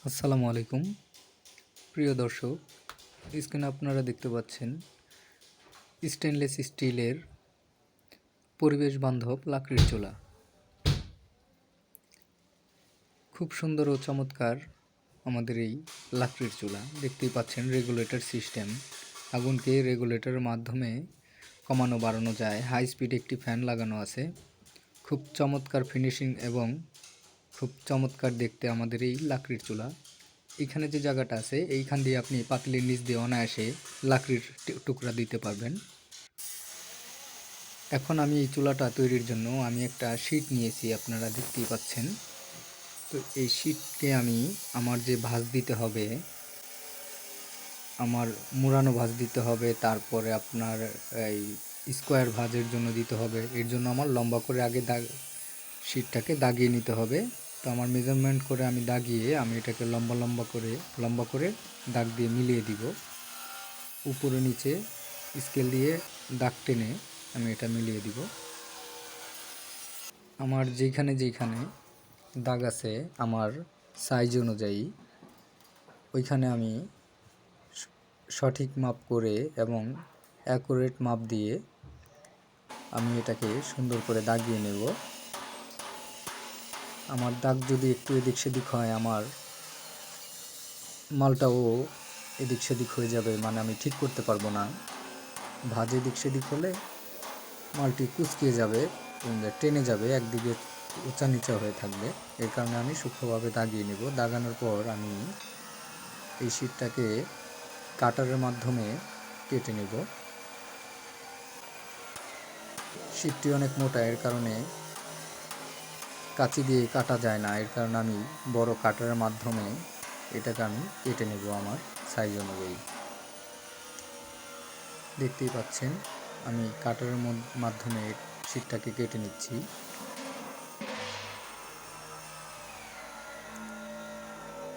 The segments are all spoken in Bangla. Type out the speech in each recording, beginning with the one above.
আসসালামু আলাইকুম প্রিয় দর্শক, স্ক্রিনে আপনারা দেখতে পাচ্ছেন স্টেনলেস স্টিলের পরিবেশ বান্ধব লাকড়ির চুলা। খুব সুন্দর ও চমৎকার আমাদের এই লাকড়ির চুলা। দেখতেই পাচ্ছেন রেগুলেটর সিস্টেম, আগুনকে রেগুলেটরের মাধ্যমে কমানো বাড়ানো যায়। হাই স্পিড একটি ফ্যান লাগানো আছে। খুব চমৎকার ফিনিশিং এবং খুব চমৎকার দেখতে আমাদের এই লাকড়ির চুলা। এখানে যে জায়গাটা আছে এইখান দিয়ে আপনি পাতিলের নিচ দিয়ে অনায়াসে লাকড়ির টুকরা দিতে পারবেন। এখন আমি এই চুলাটা তৈরির জন্য আমি একটা শীট নিয়েছি, আপনারা দেখতেই পাচ্ছেন। তো এই শীটকে আমি আমার যে ভাঁজ দিতে হবে, আমার মুড়ানো ভাঁজ দিতে হবে, তারপরে আপনার এই স্কোয়ার ভাঁজের জন্য দিতে হবে। এর জন্য আমার লম্বা করে আগে শীটটাকে দাগিয়ে নিতে হবে। তো আমার মেজারমেন্ট করে আমি দাগিয়ে আমি এটাকে লম্বা করে দাগ দিয়ে মিলিয়ে দিব। উপরে নিচে স্কেল দিয়ে দাগ টেনে আমি এটা মিলিয়ে দিব। আমার যেখানে দাগ আছে আমার সাইজ অনুযায়ী ওইখানে আমি সঠিক মাপ করে এবং অ্যাকুরেট মাপ দিয়ে আমি এটাকে সুন্দর করে দাগিয়ে নেব। আমার দাগ যদি একটু এদিক সেদিক হয় আমার মালটাও এদিক সেদিক হয়ে যাবে, মানে আমি ঠিক করতে পারবো না। ভাঁজ এদিক সেদিক হলে মালটি কুঁচকিয়ে যাবে, টেনে যাবে, একদিকে উঁচা নিচা হয়ে থাকবে। এর কারণে আমি সূক্ষ্মভাবে দাগিয়ে নেব। দাগানোর পর আমি এই শীটটাকে কাটারের মাধ্যমে কেটে নেব। শীটটি অনেক মোটা, এর কারণে কাঁচি দিয়ে কাটা যায় না। এর কারণে আমি বড় কাটারের মাধ্যমে এটাকে আমি কেটে নেব আমার সাইজ অনুযায়ী। দেখতেই পাচ্ছেন আমি কাটারের মাধ্যমে শীটটাকে কেটে নিচ্ছি।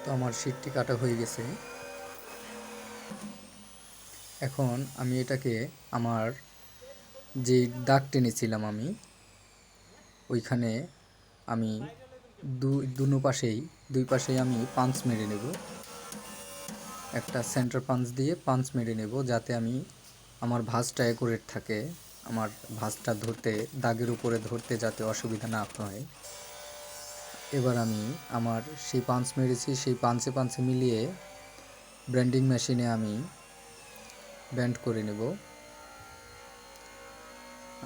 তো আমার শীটটি কাটা হয়ে গেছে। এখন আমি এটাকে আমার যেই দাগ টেনেছিলাম আমি ওইখানে আমি দুই পাশেই আমি পাঞ্চ মেরে নেব। একটা সেন্টার পাঞ্চ দিয়ে পাঞ্চ মেরে নেব, যাতে আমার ভাঁজটা অ্যাকুরেট থাকে, আমার ভাঁজটা ধরতে, দাগের উপরে ধরতে যাতে অসুবিধা না হয়। এবার আমি আমার সেই পাঞ্চ মেরেছি, সেই পাঞ্চে মিলিয়ে ব্যান্ডিং মেশিনে আমি ব্যান্ড করে নেব।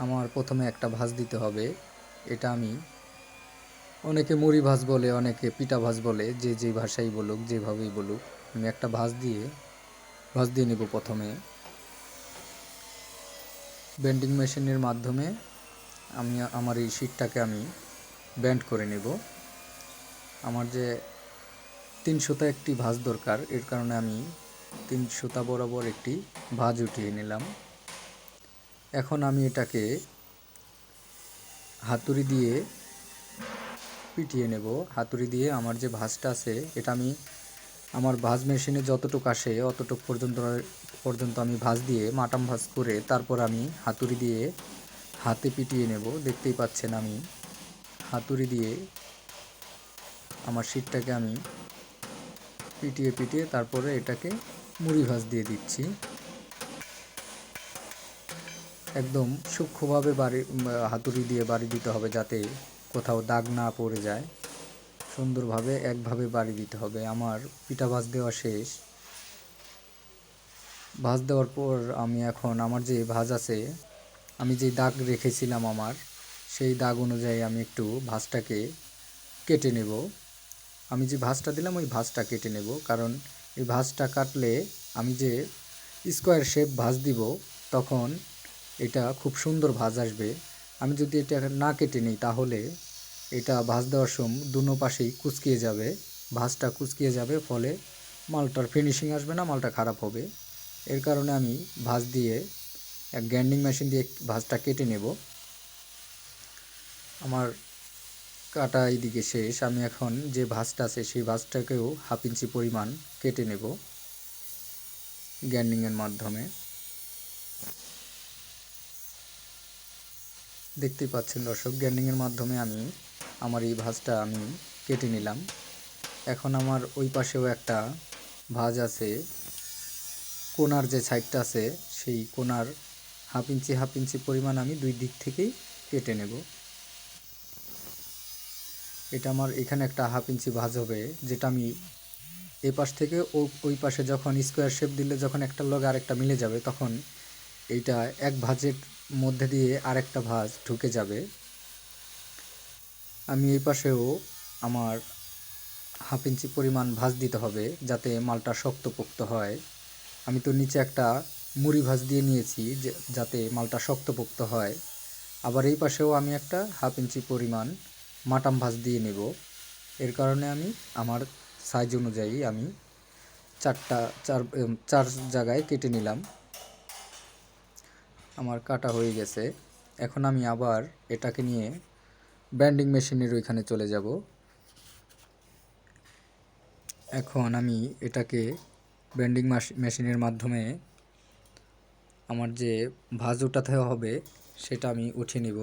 আমার প্রথমে একটা ভাঁজ দিতে হবে। এটা আমি, অনেকে মুড়ি ভাঁজ বলে, অনেকে পিঠা ভাঁজ বলে, যে যে ভাষাই বলুক, যেভাবেই বলুক, আমি একটা ভাঁজ দিয়ে নেব। প্রথমে বেন্ডিং মেশিনের মাধ্যমে আমি আমার এই শীটটাকে আমি ব্যান্ড করে নেব। আমার যে 3 সুতা একটি ভাঁজ দরকার, এর কারণে আমি 3 সুতা বরাবর একটি ভাঁজ উঠিয়ে নিলাম। এখন আমি এটাকে হাতুড়ি দিয়ে পিটিয়ে নেব। হাতুড়ি দিয়ে আমার যে ভাঁজটা আছে এটা আমি আমার ভাঁজ মেশিনে যতটুকু আসে অতটুকু পর্যন্ত আমি ভাঁজ দিয়ে মাটাম ভাঁজ করে তারপর আমি হাতুড়ি দিয়ে হাতে পিটিয়ে নেব। দেখতেই পাচ্ছেন আমি হাতুড়ি দিয়ে আমার শীটটাকে আমি পিটিয়ে তারপরে এটাকে মুড়ি ভাঁজ দিয়ে দিচ্ছি। একদম সূক্ষ্মভাবে হাতুড়ি দিয়ে বাড়ি দিতে হবে, যাতে কোথাও দাগ না পড়ে যায়। সুন্দরভাবে একভাবে বাড়ি দিতে হবে। আমার পিঠা ভাঁজ দেওয়া শেষ। ভাঁজ দেওয়ার পর আমি এখন আমার যে ভাঁজ আছে, আমি যে দাগ রেখেছিলাম আমার সেই দাগ অনুযায়ী আমি একটু ভাঁজটাকে কেটে নেব। আমি যে ভাঁজটা দিলাম ওই ভাঁজটা কেটে নেব, কারণ এই ভাঁজটা কাটলে আমি যে স্কোয়ার শেপ ভাঁজ দিব তখন এটা খুব সুন্দর ভাঁজ আসবে। আমি যদি এটা না কেটে নিই তাহলে এটা ভাঁজ দেওয়ার সময় দুনো পাশেই কুঁচকিয়ে যাবে, ভাঁজটা কুঁচকিয়ে যাবে, ফলে মালটার ফিনিশিং আসবে না, মালটা খারাপ হবে। এর কারণে আমি ভাঁজ দিয়ে গ্রাইন্ডিং মেশিন দিয়ে ভাঁজটা কেটে নেব। আমার কাটা এইদিকে শেষ। আমি এখন যে ভাঁজটা আছে সেই ভাঁজটাকেও 1/2 ইঞ্চি পরিমাণ কেটে নেব গ্রাইন্ডিংয়ের মাধ্যমে। দেখতেই পাচ্ছেন দর্শক, গ্রাইন্ডিংয়ের মাধ্যমে আমি আমার এই ভাঁজটা আমি কেটে নিলাম। এখন আমার ওই পাশেও একটা ভাঁজ আছে, কোণার যে সাইডটা আছে সেই কোণার হাফ ইঞ্চি পরিমাণ আমি দুই দিক থেকেই কেটে নেব। এটা আমার এখানে একটা হাফ ইঞ্চি ভাঁজ হবে, যেটা আমি এই পাশ থেকে ওই পাশে যখন স্কোয়ার শেপ দিলে যখন একটার লগে আরেকটা মিলে যাবে, তখন এইটা এক ভাঁজের মধ্যে দিয়ে আরেকটা ভাঁজ ঢুকে যাবে। আমি এই পাশেও আমার হাফ ইঞ্চি পরিমাণ ভাঁজ দিতে হবে, যাতে মালটা শক্তপোক্ত হয়। আমি তো নিচে একটা মুড়ি ভাঁজ দিয়ে নিয়েছি যাতে মালটা শক্তপোক্ত হয়। আবার এই পাশেও আমি একটা হাফ ইঞ্চি পরিমাণ মাটাম ভাঁজ দিয়ে নেব। এর কারণে আমি আমার সাইজ অনুযায়ী আমি চার জায়গায় কেটে নিলাম। আমার কাটা হয়ে গেছে। এখন আমি আবার এটাকে নিয়ে ব্যান্ডিং মেশিনের ওইখানে চলে যাব। এখন আমি এটাকে ব্যান্ডিং মেশিনের মাধ্যমে আমার যে ভাঁজ উঠাতে হবে সেটা আমি উঠিয়ে নিব।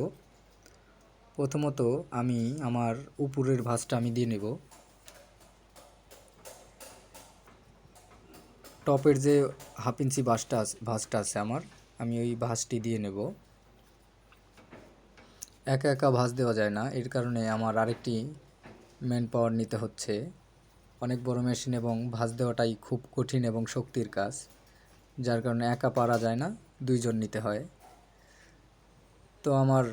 প্রথমত আমি আমার উপরের ভাঁজটা আমি দিয়ে নেব। টপের যে হাফ ইঞ্চি ভাঁজটা আছে আমার, আমি ওই ভাঁজটি দিয়ে নেব। একা একা ভাঁজ দেওয়া যায় না, এর কারণে আমার আরেকটি ম্যান পাওয়ার নিতে হচ্ছে। অনেক বড় মেশিন এবং ভাঁজ দেওয়াটাই খুব কঠিন এবং শক্তির কাজ, যার কারণে একা পারা যায় না, দুইজন নিতে হয়। তো আমার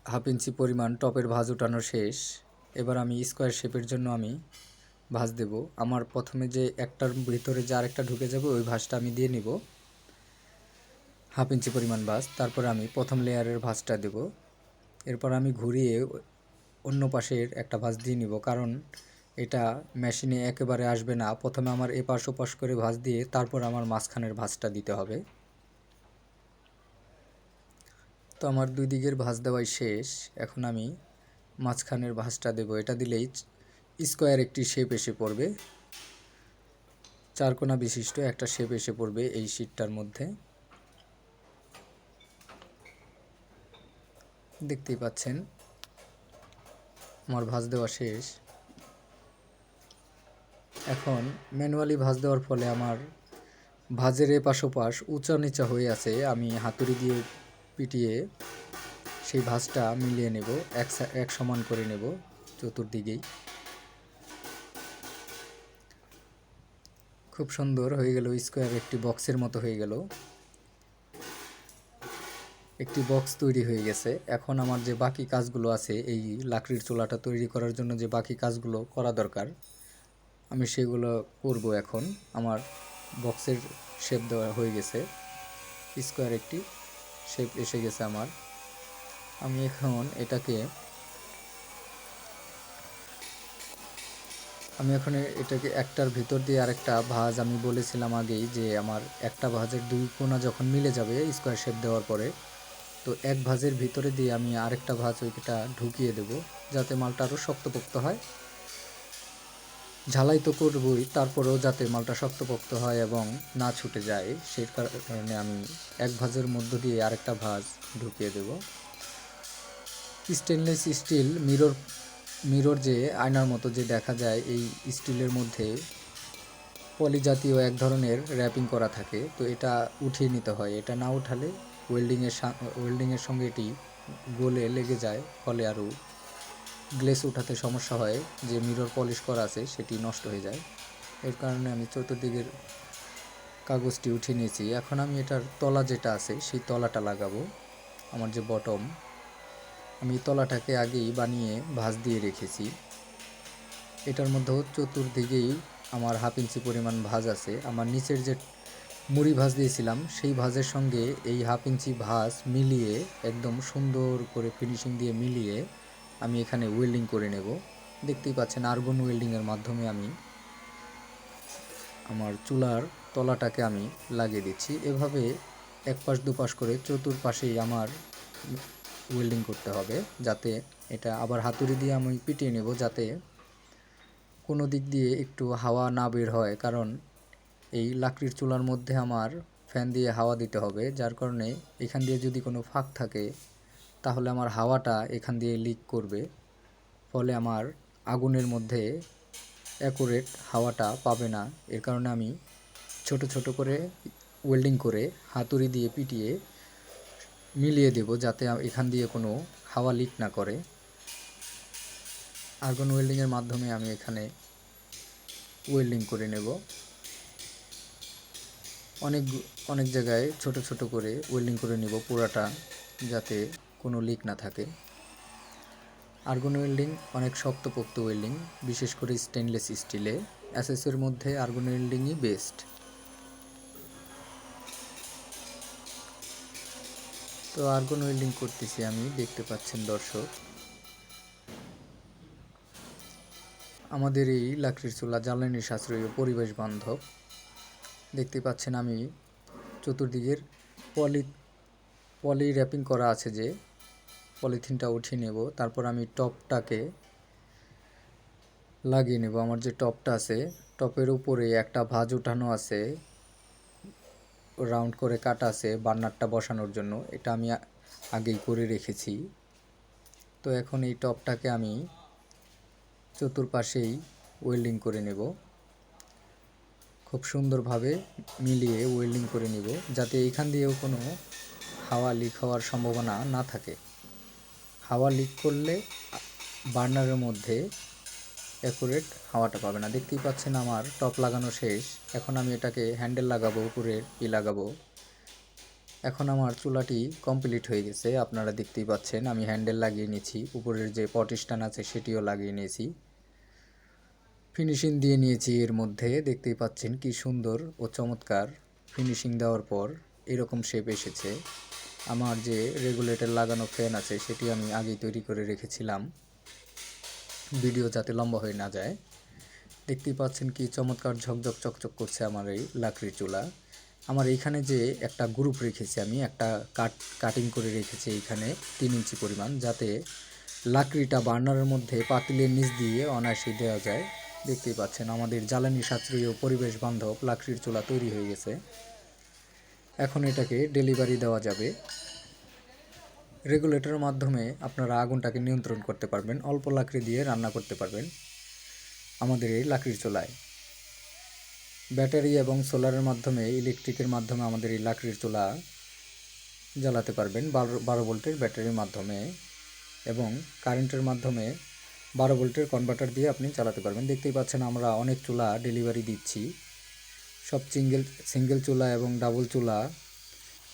হাফ ইঞ্চি পরিমাণ টপের ভাঁজ উঠানো শেষ। এবার আমি স্কোয়ার শেপের জন্য আমি ভাঁজ দেব। আমার প্রথমে যে একটার ভিতরে যে আরেকটা ঢুকে যাবে ওই ভাঁজটা আমি দিয়ে নিব, হাফ ইঞ্চি পরিমাণ ভাঁজ। তারপরে আমি প্রথম লেয়ারের ভাঁজটা দেব। এরপর আমি ঘুরিয়ে অন্য পাশের একটা ভাঁজ দিয়ে নিব, কারণ এটা মেশিনে একেবারে আসবে না। প্রথমে আমার এপাশ ওপাশ করে ভাঁজ দিয়ে তারপর আমার মাঝখানের ভাঁজটা দিতে হবে। তো আমার দুই দিকের ভাঁজ দেওয়াই শেষ। এখন আমি মাঝখানের ভাঁজটা দেব। এটা দিলেই স্কোয়ার একটি শেপ এসে পড়বে, চারকোনা বিশিষ্ট একটা শেপ এসে পড়বে এই শীটটার মধ্যে। দেখতেই পাচ্ছেন আমার ভাঁজ দেওয়া শেষ। এখন ম্যানুয়ালি ভাঁজ দেওয়ার ফলে আমার ভাঁজের এপাশ ওপাশ উঁচা নিচা হয়ে আছে। আমি হাতুড়ি দিয়ে পিটিয়ে সেই ভাঁজটা মিলিয়ে নেব, এক সমান করে নেব চতুর্দিকেই। খুব সুন্দর হয়ে গেল, স্কোয়ার একটি বক্সের মতো হয়ে গেল, একটি বক্স তৈরি হয়ে গেছে। এখন আমার যে বাকি কাজগুলো আছে, এই লাকড়ির চুলাটা তৈরি করার জন্য যে বাকি কাজগুলো করা দরকার, আমি সেগুলো করব এখন। আমার বক্সের শেপ দেওয়া হয়ে গেছে, স্কোয়ার একটি শেপ এসে গেছে আমার। আমি এখন এটাকে একটার ভিতর দিয়ে আরেকটা ভাঁজ, আমি বলেছিলাম আগেই যে আমার একটা ভাঁজের দুই কোণা যখন মিলে যাবে স্কোয়ার শেপ দেওয়ার পরে, তো এক ভাঁজের ভিতরে দিয়ে আমি আরেকটা ভাঁজ ওইটা ঢুকিয়ে দেব, যাতে মালটা আরও শক্তপোক্ত হয়। ঝালাই তো করবই, তারপরেও যাতে মালটা শক্তপোক্ত হয় এবং না ছুটে যায়, সেই কারণে আমি এক ভাঁজের মধ্য দিয়ে আরেকটা ভাঁজ ঢুকিয়ে দেব। স্টেনলেস স্টিল মিরর যে আয়নার মতো যে দেখা যায়, এই স্টিলের মধ্যে পলি জাতীয় এক ধরনের র্যাপিং করা থাকে। তো এটা উঠিয়ে নিতে হয়, এটা না উঠালে ওয়েল্ডিংয়ের সঙ্গে এটি গলে লেগে যায়, ফলে আরও গ্লেস উঠাতে সমস্যা হয়, যে মিরর পলিশ করা আছে সেটি নষ্ট হয়ে যায়। এর কারণে আমি চতুর্দিকের কাগজটি উঠিয়ে নিয়েছি। এখন আমি এটার তলা যেটা আছে সেই তলাটা লাগাবো। আমার যে বটম, আমি তলাটাকে আগেই বানিয়ে ভাঁজ দিয়ে রেখেছি। এটার মধ্যেও চতুর্দিকেই আমার হাফ ইঞ্চি পরিমাণ ভাঁজ আছে। আমার নিচের যে মুড়ি ভাঁজ দিয়েছিলাম সেই ভাঁজের সঙ্গে এই হাফ ইঞ্চি ভাঁজ মিলিয়ে একদম সুন্দর করে ফিনিশিং দিয়ে মিলিয়ে আমি এখানে ওয়েল্ডিং করে নেব। দেখতেই পাচ্ছেন আর্গন ওয়েল্ডিংয়ের মাধ্যমে আমি আমার চুলার তলাটাকে আমি লাগিয়ে দিচ্ছি। এভাবে এক পাশ দুপাশ করে চতুর্পাশেই আমার ওয়েল্ডিং করতে হবে, যাতে এটা আবার হাতুড়ি দিয়ে আমি পিটিয়ে নেব, যাতে কোনো দিক দিয়ে একটু হাওয়া না বের হয়। কারণ এই লাকড়ির চুলার মধ্যে আমার ফ্যান দিয়ে হাওয়া দিতে হবে, যার কারণে এখান দিয়ে যদি কোনো ফাঁক থাকে তাহলে আমার হাওয়াটা এখান দিয়ে লিক করবে, ফলে আমার আগুনের মধ্যে অ্যাকুরেট হাওয়াটা পাবে না। এর কারণে আমি ছোট ছোট করে ওয়েল্ডিং করে হাতুড়ি দিয়ে পিটিয়ে মিলিয়ে দেব, যাতে এখান দিয়ে কোনো হাওয়া লিক না করে। আর্গন ওয়েল্ডিংয়ের মাধ্যমে আমি এখানে ওয়েল্ডিং করে নেব। অনেক অনেক জায়গায় ছোট ছোট করে ওয়েল্ডিং করে নেব পুরাটা, যাতে কোনো লিক না থাকে। আর্গন ওয়েল্ডিং অনেক শক্তপোক্ত ওয়েল্ডিং, বিশেষ করে স্টেনলেস স্টিলে। এসএসের মধ্যে আর্গন ওয়েল্ডিংই বেস্ট। তো আর্গন ওয়েল্ডিং করতেছি আমি, দেখতে পাচ্ছেন দর্শক। আমাদের এই লাকড়ির চুলা জ্বালানি সাশ্রয়ী ও পরিবেশ বান্ধব। দেখতে পাচ্ছেন আমি চতুর্দিকের পলি র্যাপিং করা আছে, যে পলিথিনটা উঠিয়ে নেব। তারপর আমি টপটাকে লাগিয়ে নেব। আমার যে টপটা আছে, টপের উপরে একটা ভাঁজ উঠানো আছে, রাউন্ড করে কাটা আছে বার্নারটা বসানোর জন্য। এটা আমি আগেই করে রেখেছি। তো এখন এই টপটাকে আমি চতুর্পাশেই ওয়েল্ডিং করে নেব, খুব সুন্দরভাবে মিলিয়ে ওয়েল্ডিং করে নেব, যাতে এখান দিয়েও কোনো হাওয়া লিক হওয়ার সম্ভাবনা না থাকে। হাওয়া লিক করলে বার্নারের মধ্যে অ্যাকুরেট হাওয়াটা পাবে না। দেখতেই পাচ্ছেন আমার টপ লাগানো শেষ। এখন আমি এটাকে হ্যান্ডেল লাগাবো, উপরের লাগাবো। এখন আমার চুলাটি কমপ্লিট হয়ে গেছে, আপনারা দেখতেই পাচ্ছেন। আমি হ্যান্ডেল লাগিয়ে নিয়েছি, উপরের যে পট স্ট্যান্ড আছে সেটিও লাগিয়ে নিয়েছি, ফিনিশিং দিয়ে নিয়েছি। এর মধ্যে দেখতেই পাচ্ছেন কি সুন্দর ও চমৎকার ফিনিশিং দেওয়ার পর এরকম শেপ এসেছে। আমার যে রেগুলেটর লাগানো ফ্যান আছে সেটি আমি আগেই তৈরি করে রেখেছিলাম, ভিডিও যাতে লম্বা হয়ে না যায়। দেখতেই পাচ্ছেন কি চমৎকার ঝকঝক চকচক করছে আমার এই লাকড়ির চুলা। আমার এইখানে যে একটা গ্রুপ রেখেছি, আমি একটা কাটিং করে রেখেছি এইখানে 3 ইঞ্চি পরিমাণ, যাতে লাকড়িটা বার্নারের মধ্যে পাতিলের নিচ দিয়ে অনায়াসে দেওয়া যায়। দেখতেই পাচ্ছেন আমাদের জ্বালানি সাশ্রয়ী ও পরিবেশ বান্ধব লাকড়ির চুলা তৈরি হয়ে গেছে। এখন এটাকে ডেলিভারি দেওয়া যাবে। রেগুলেটরের মাধ্যমে আপনারা আগুনটাকে নিয়ন্ত্রণ করতে পারবেন, অল্প লাকড়ি দিয়ে রান্না করতে পারবেন আমাদের এই লাকড়ির চুলায়। ব্যাটারি এবং সোলারের মাধ্যমে, ইলেকট্রিকের মাধ্যমে আমাদের এই লাকড়ির চুলা জ্বালাতে পারবেন 12 ভোল্টের ব্যাটারির মাধ্যমে, এবং কারেন্টের মাধ্যমে 12 ভোল্টের কনভার্টার দিয়ে আপনি চালাতে পারবেন। দেখতেই পাচ্ছেন আমরা অনেক চুলা ডেলিভারি দিচ্ছি, সব সিঙ্গেল চুলা এবং ডাবল চুলা,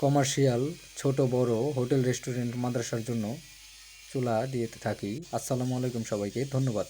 কমার্শিয়াল, ছোট বড়, হোটেল, রেস্টুরেন্ট, মাদ্রাসার জন্য চুলা দিয়ে থাকি। আসসালামু আলাইকুম, সবাইকে ধন্যবাদ।